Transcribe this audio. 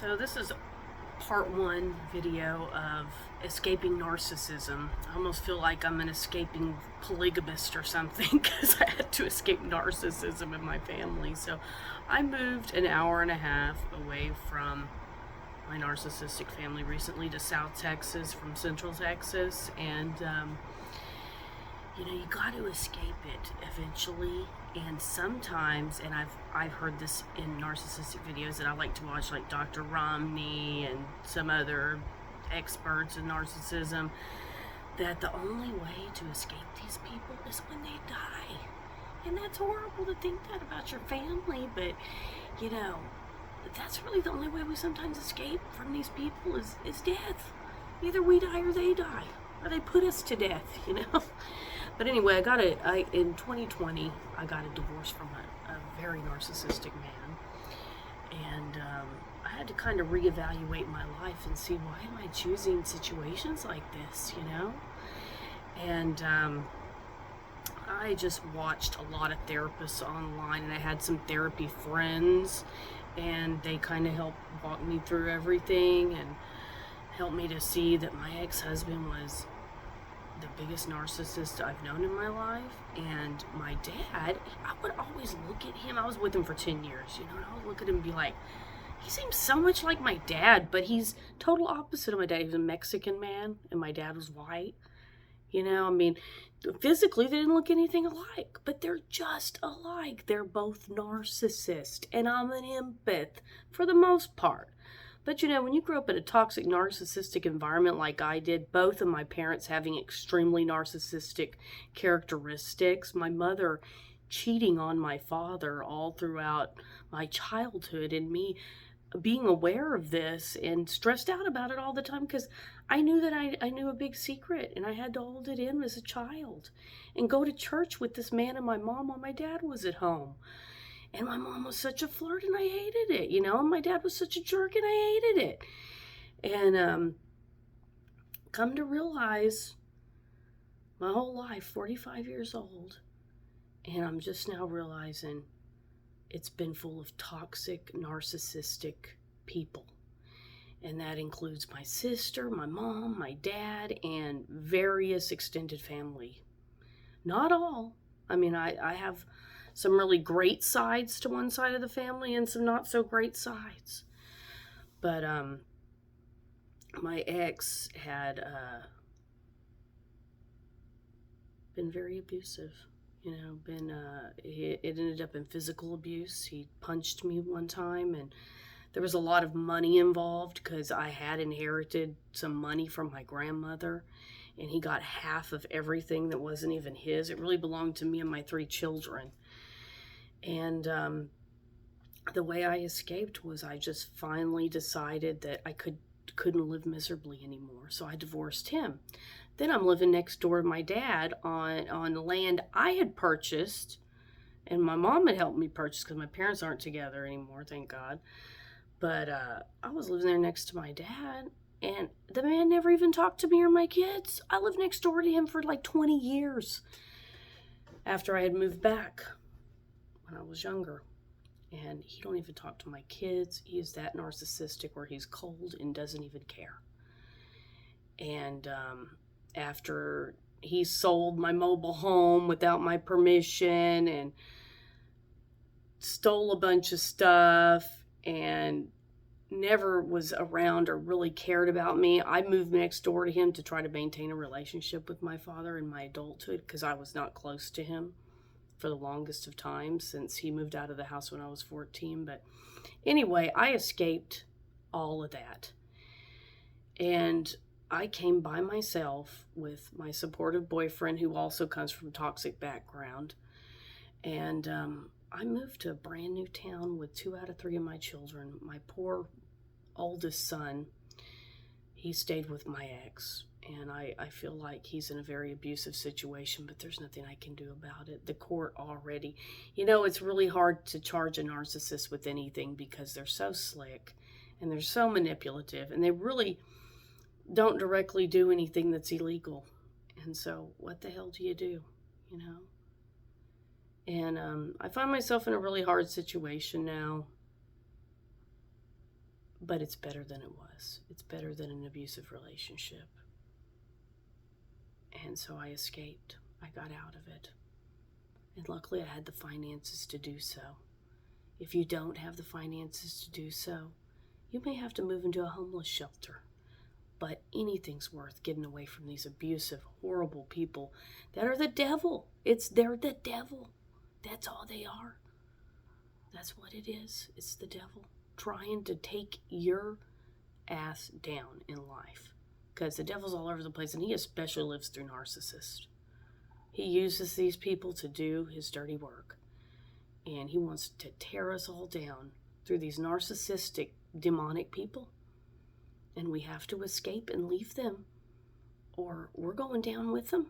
So this is part one video of escaping narcissism. I almost feel like I'm an escaping polygamist or something because I had to escape narcissism in my family. So I moved an hour and a half away from my narcissistic family recently to South Texas from Central Texas, and you got to escape it eventually. And sometimes, and I've heard this in narcissistic videos that I like to watch, like Dr. Romney and some other experts in narcissism, that the only way to escape these people is when they die. And that's horrible to think that about your family, but that's really the only way we sometimes escape from these people is death. Either we die or they die, or they put us to death. But anyway, in 2020, I got a divorce from a very narcissistic man. And I had to kind of reevaluate my life and see, why am I choosing situations like this, And I just watched a lot of therapists online, and I had some therapy friends, and they kind of helped walk me through everything and helped me to see that my ex-husband was the biggest narcissist I've known in my life. And my dad, I would always look at him. I was with him for 10 years, and I would look at him and be like, he seems so much like my dad, but he's total opposite of my dad. He was a Mexican man, and my dad was white. Physically, they didn't look anything alike, but they're just alike. They're both narcissists, and I'm an empath for the most part. But when you grow up in a toxic narcissistic environment like I did, both of my parents having extremely narcissistic characteristics, my mother cheating on my father all throughout my childhood, and me being aware of this and stressed out about it all the time because I knew that I knew a big secret, and I had to hold it in as a child and go to church with this man and my mom while my dad was at home. And my mom was such a flirt, and I hated it, and my dad was such a jerk, and I hated it. And come to realize, my whole life, 45 years old, and I'm just now realizing it's been full of toxic, narcissistic people. And that includes my sister, my mom, my dad, and various extended family. Not all. I have some really great sides to one side of the family and some not so great sides. But my ex had been very abusive. It ended up in physical abuse. He punched me one time, and there was a lot of money involved because I had inherited some money from my grandmother, and he got half of everything that wasn't even his. It really belonged to me and my 3 children. And the way I escaped was I just finally decided that I couldn't live miserably anymore. So I divorced him. Then I'm living next door to my dad on land I had purchased, and my mom had helped me purchase because my parents aren't together anymore, thank God. But I was living there next to my dad, and the man never even talked to me or my kids. I lived next door to him for like 20 years after I had moved back when I was younger. And he don't even talk to my kids. He is that narcissistic where he's cold and doesn't even care. And after he sold my mobile home without my permission and stole a bunch of stuff and never was around or really cared about me, I moved next door to him to try to maintain a relationship with my father in my adulthood because I was not close to him for the longest of time since he moved out of the house when I was 14. But anyway, I escaped all of that. And I came by myself with my supportive boyfriend, who also comes from a toxic background. And I moved to a brand new town with 2 out of 3 of my children. My poor oldest son, he stayed with my ex. And I feel like he's in a very abusive situation, but there's nothing I can do about it. The court already, it's really hard to charge a narcissist with anything because they're so slick and they're so manipulative, and they really don't directly do anything that's illegal. And so what the hell do you do, And I find myself in a really hard situation now. But it's better than it was. It's better than an abusive relationship. And so I escaped. I got out of it. And luckily I had the finances to do so. If you don't have the finances to do so, you may have to move into a homeless shelter. But anything's worth getting away from these abusive, horrible people that are the devil. They're the devil. That's all they are. That's what it is. It's the devil trying to take your ass down in life. Because the devil's all over the place, and he especially lives through narcissists. He uses these people to do his dirty work. And he wants to tear us all down through these narcissistic, demonic people. And we have to escape and leave them, or we're going down with them.